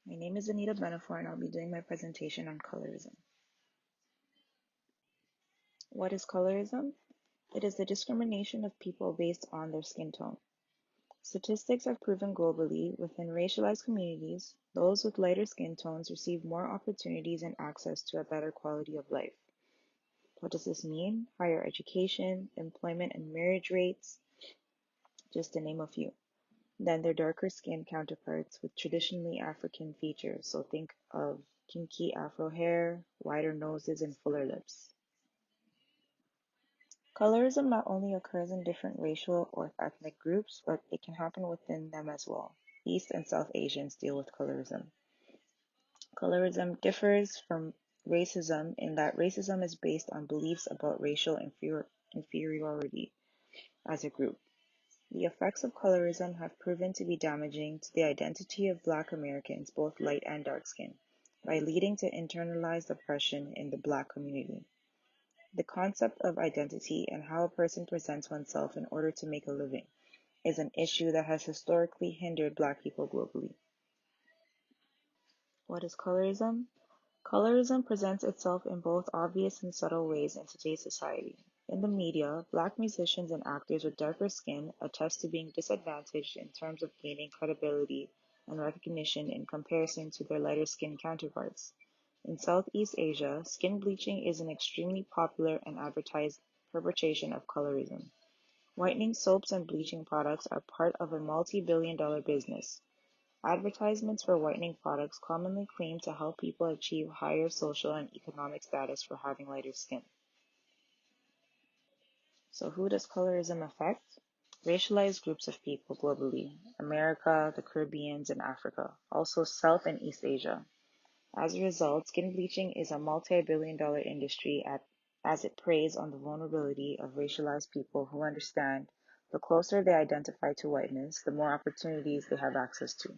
My name is Anita Benefor, and I'll be doing my presentation on colorism. What is colorism? It is the discrimination of people based on their skin tone. Statistics have proven globally, within racialized communities, those with lighter skin tones receive more opportunities and access to a better quality of life. What does this mean? Higher education, employment and marriage rates, just to name a few, than their darker skinned counterparts with traditionally African features. So think of kinky afro hair, wider noses, and fuller lips. Colorism not only occurs in different racial or ethnic groups, but it can happen within them as well. East and South Asians deal with colorism. Colorism differs from racism in that racism is based on beliefs about racial inferiority as a group. The effects of colorism have proven to be damaging to the identity of Black Americans, both light and dark skin, by leading to internalized oppression in the Black community. The concept of identity and how a person presents oneself in order to make a living is an issue that has historically hindered Black people globally. What is colorism? Colorism presents itself in both obvious and subtle ways in today's society. In the media, Black musicians and actors with darker skin attest to being disadvantaged in terms of gaining credibility and recognition in comparison to their lighter skinned counterparts. In Southeast Asia, skin bleaching is an extremely popular and advertised perpetration of colorism. Whitening soaps and bleaching products are part of a multi-billion-dollar business. Advertisements for whitening products commonly claim to help people achieve higher social and economic status for having lighter skin. So who does colorism affect? Racialized groups of people globally, America, the Caribbean, and Africa, also South and East Asia. As a result, skin bleaching is a multi-billion-dollar industry as it preys on the vulnerability of racialized people who understand the closer they identify to whiteness, the more opportunities they have access to.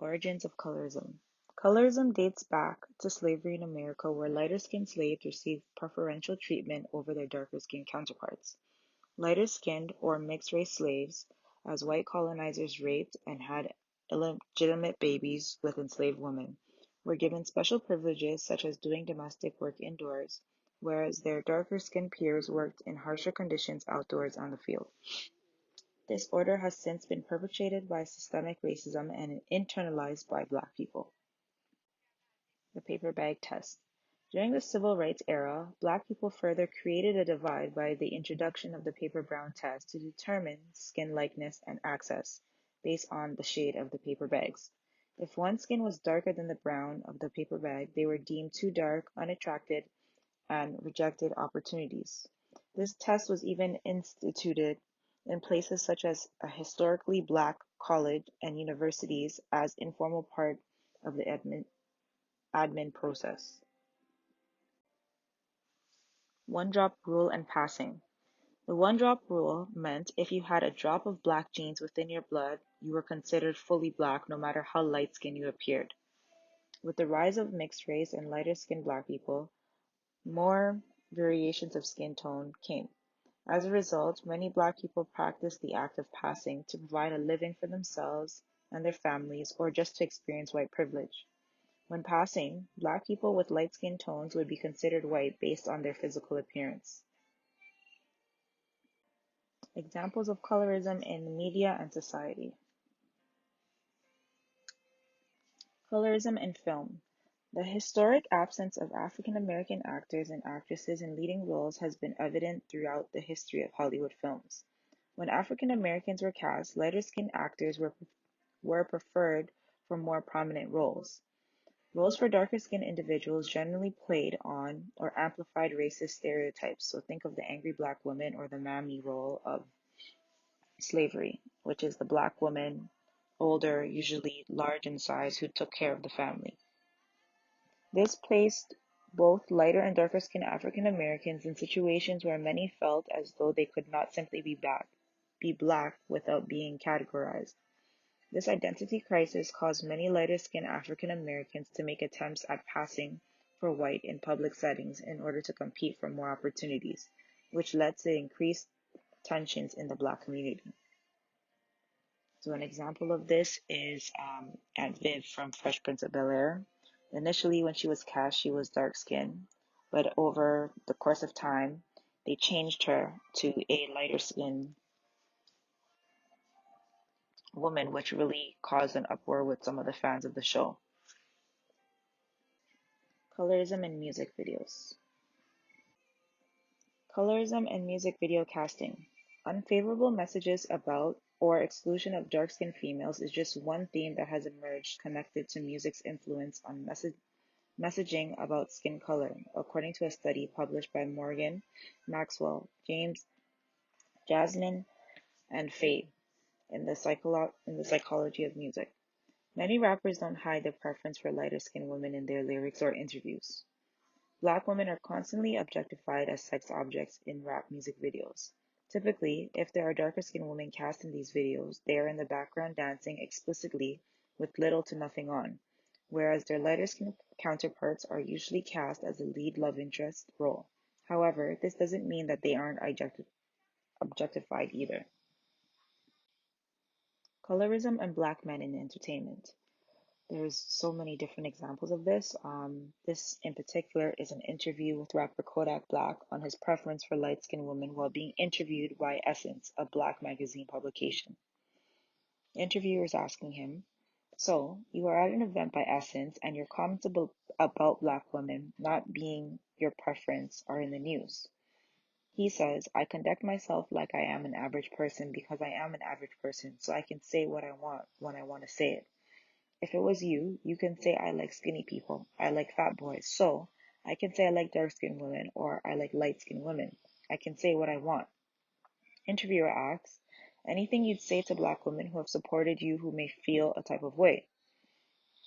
Origins of colorism. Colorism dates back to slavery in America, where lighter-skinned slaves received preferential treatment over their darker-skinned counterparts. Lighter-skinned or mixed-race slaves, as white colonizers raped and had illegitimate babies with enslaved women, were given special privileges such as doing domestic work indoors, whereas their darker-skinned peers worked in harsher conditions outdoors on the field. This order has since been perpetrated by systemic racism and internalized by Black people. The paper bag test. During the civil rights era, Black people further created a divide by the introduction of the paper brown test to determine skin likeness and access based on the shade of the paper bags. If one's skin was darker than the brown of the paper bag, they were deemed too dark, unattracted, and rejected opportunities. This test was even instituted in places such as a historically Black college and universities as informal part of the admin process. One-drop rule and passing. The one-drop rule meant if you had a drop of Black genes within your blood, you were considered fully Black no matter how light-skinned you appeared. With the rise of mixed race and lighter-skinned Black people, more variations of skin tone came. As a result, many Black people practiced the act of passing to provide a living for themselves and their families or just to experience white privilege. When passing, Black people with light skin tones would be considered white based on their physical appearance. Examples of colorism in media and society. Colorism in film. The historic absence of African American actors and actresses in leading roles has been evident throughout the history of Hollywood films. When African Americans were cast, lighter-skinned actors were preferred for more prominent roles. Roles for darker-skinned individuals generally played on or amplified racist stereotypes. So think of the angry Black woman or the mammy role of slavery, which is the Black woman, older, usually large in size, who took care of the family. This placed both lighter and darker skinned African Americans in situations where many felt as though they could not simply be black without being categorized. This identity crisis caused many lighter skinned African Americans to make attempts at passing for white in public settings in order to compete for more opportunities, which led to increased tensions in the Black community. So an example of this is Aunt Viv from Fresh Prince of Bel-Air. Initially, when she was cast, she was dark skinned, but over the course of time, they changed her to a lighter skinned woman, which really caused an uproar with some of the fans of the show. Colorism in music videos. Colorism and music video casting. Unfavorable messages about or exclusion of dark-skinned females is just one theme that has emerged connected to music's influence on messaging about skin color, according to a study published by Morgan, Maxwell, James, Jasmine, and Faye in the Psychology of Music. Many rappers don't hide their preference for lighter-skinned women in their lyrics or interviews. Black women are constantly objectified as sex objects in rap music videos. Typically, if there are darker-skinned women cast in these videos, they are in the background dancing explicitly with little to nothing on, whereas their lighter-skinned counterparts are usually cast as a lead love interest role. However, this doesn't mean that they aren't objectified either. Colorism and Black Men in Entertainment. There's so many different examples of this. This in particular is an interview with rapper Kodak Black on his preference for light-skinned women while being interviewed by Essence, a Black magazine publication. The interviewer is asking him, "So, you are at an event by Essence and your comments about Black women not being your preference are in the news." He says, "I conduct myself like I am an average person because I am an average person, so I can say what I want when I want to say it. If it was you, you can say I like skinny people, I like fat boys, so I can say I like dark-skinned women or I like light-skinned women. I can say what I want." Interviewer asks, "Anything you'd say to Black women who have supported you who may feel a type of way?"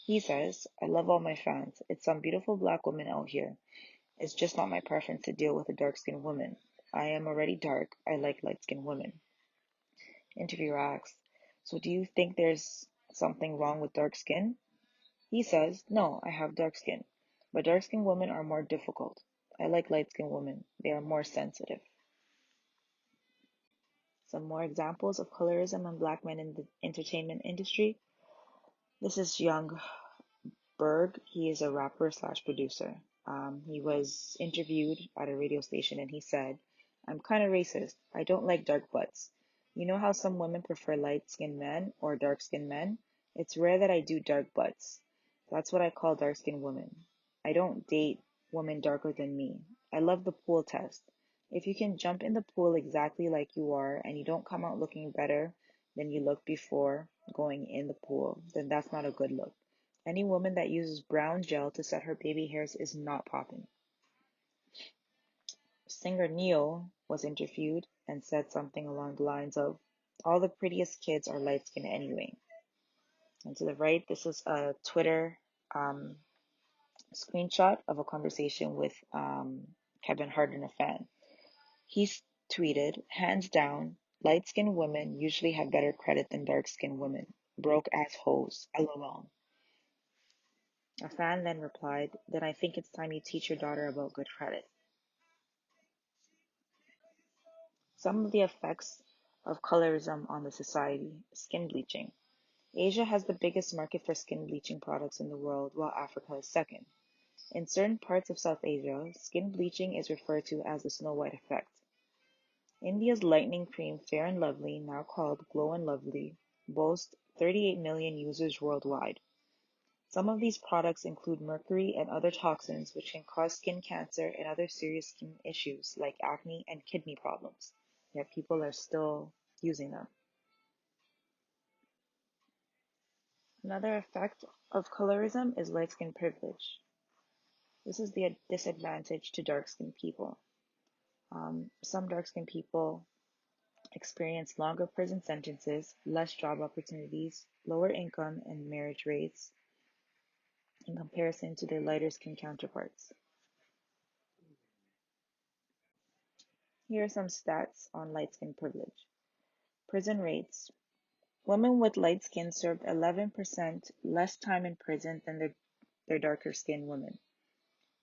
He says, "I love all my fans. It's some beautiful Black women out here. It's just not my preference to deal with a dark-skinned woman. I am already dark. I like light-skinned women." Interviewer asks, "So do you think there's something wrong with dark skin?" He says, "No, I have dark skin, but dark-skinned women are more difficult. I like light-skinned women. They are more sensitive." Some more examples of colorism and Black men in the entertainment industry. This is Young Berg. He is a rapper slash producer. He was interviewed at a radio station and he said, "I'm kind of racist. I don't like dark butts. You know how some women prefer light-skinned men or dark-skinned men? It's rare that I do dark butts. That's what I call dark-skinned women. I don't date women darker than me. I love the pool test. If you can jump in the pool exactly like you are and you don't come out looking better than you looked before going in the pool, then that's not a good look. Any woman that uses brown gel to set her baby hairs is not popping." Singer Neo was interviewed and said something along the lines of, "All the prettiest kids are light skinned anyway." And to the right, this is a Twitter screenshot of a conversation with Kevin Hart and a fan. He's tweeted, "Hands down, light skinned women usually have better credit than dark skinned women. Broke ass hoes. LOL." A fan then replied, "Then I think it's time you teach your daughter about good credit." Some of the effects of colorism on the society. Skin bleaching. Asia has the biggest market for skin bleaching products in the world, while Africa is second. In certain parts of South Asia, skin bleaching is referred to as the Snow White effect. India's lightening cream Fair and Lovely, now called Glow and Lovely, boasts 38 million users worldwide. Some of these products include mercury and other toxins which can cause skin cancer and other serious skin issues like acne and kidney problems, yet people are still using them. Another effect of colorism is light skin privilege. This is the disadvantage to dark skinned people. Some dark skinned people experience longer prison sentences, less job opportunities, lower income and marriage rates in comparison to their lighter skinned counterparts. Here are some stats on light skin privilege. Prison rates. Women with light skin served 11% less time in prison than their darker skinned women.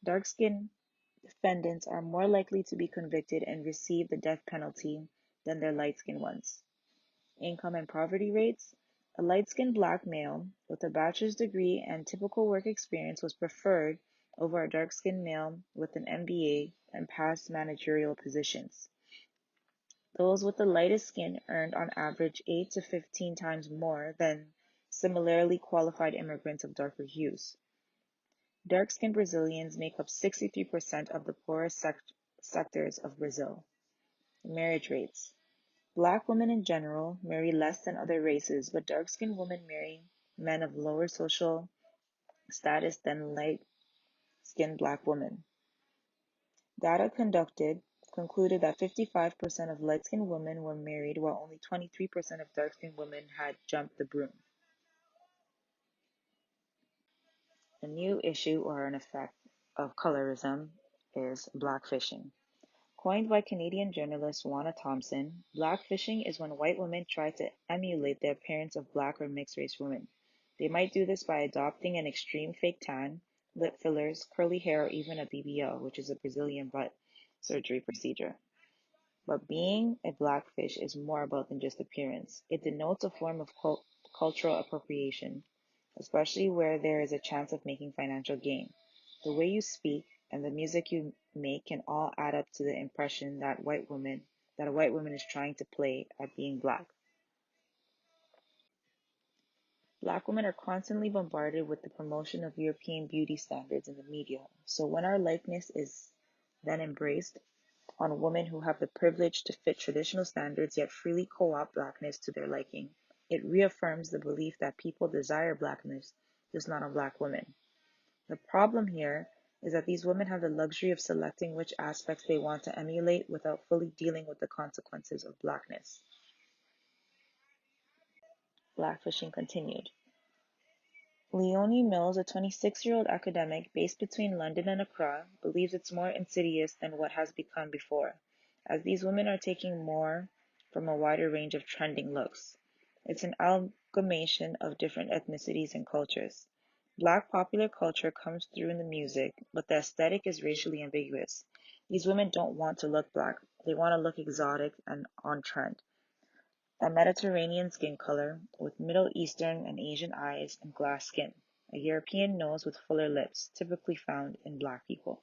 Dark skinned defendants are more likely to be convicted and receive the death penalty than their light skinned ones. Income and poverty rates. A light-skinned black male with a bachelor's degree and typical work experience was preferred over a dark-skinned male with an MBA and past managerial positions. Those with the lightest skin earned on average 8 to 15 times more than similarly qualified immigrants of darker hues. Dark-skinned Brazilians make up 63% of the poorest sectors of Brazil. Marriage rates. Black women in general marry less than other races, but dark-skinned women marry men of lower social status than light-skinned black women. Data conducted concluded that 55% of light-skinned women were married, while only 23% of dark-skinned women had jumped the broom. A new issue or an effect of colorism is blackfishing. Coined by Canadian journalist Juana Thompson, blackfishing is when white women try to emulate the appearance of black or mixed-race women. They might do this by adopting an extreme fake tan, lip fillers, curly hair, or even a BBL, which is a Brazilian butt surgery procedure. But being a blackfish is more about than just appearance. It denotes a form of cultural appropriation, especially where there is a chance of making financial gain. The way you speak and the music you make can all add up to the impression that a white woman is trying to play at being black. Black women are constantly bombarded with the promotion of European beauty standards in the media, so when our likeness is then embraced on women who have the privilege to fit traditional standards yet freely co-opt blackness to their liking, it reaffirms the belief that people desire blackness, just not on black women. The problem here is that these women have the luxury of selecting which aspects they want to emulate without fully dealing with the consequences of blackness. Blackfishing continued. Leonie Mills, a 26-year-old academic based between London and Accra, believes it's more insidious than what has become before, as these women are taking more from a wider range of trending looks. It's an amalgamation of different ethnicities and cultures. Black popular culture comes through in the music, but the aesthetic is racially ambiguous. These women don't want to look black, they want to look exotic and on trend. A Mediterranean skin color, with Middle Eastern and Asian eyes and glass skin. A European nose with fuller lips, typically found in black people.